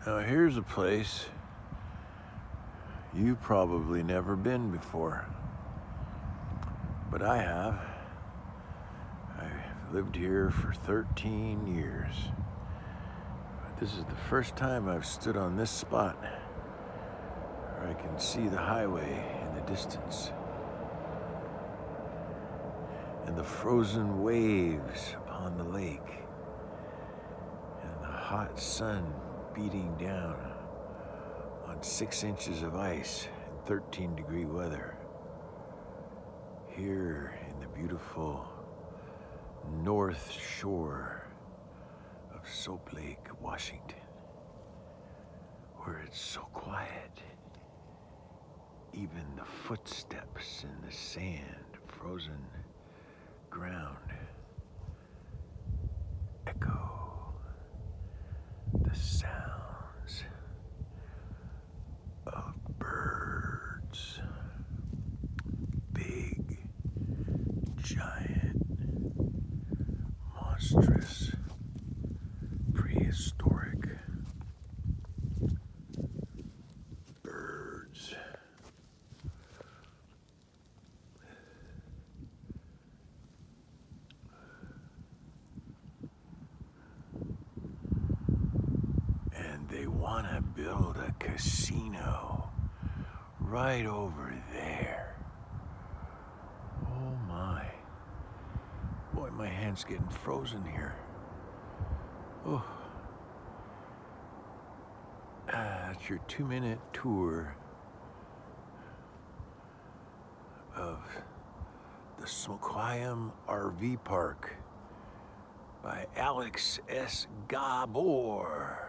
Now here's a place you've probably never been before, but I have. I've lived here for 13 years. This is the first time I've stood on this spot where I can see the highway in the distance and the frozen waves upon the lake and the hot sun beating down on 6 inches of ice in 13-degree weather here in the beautiful North Shore of Soap Lake, Washington, where it's so quiet. Even the footsteps in the sand, frozen ground, echo the sounds of birds, big, giant, monstrous, prehistoric birds. And they want to build a casino right over there. Oh my. Boy, my hand's getting frozen here. Oh. That's your 2-minute tour of the Smokehouse RV Park by Alex S. Gabor.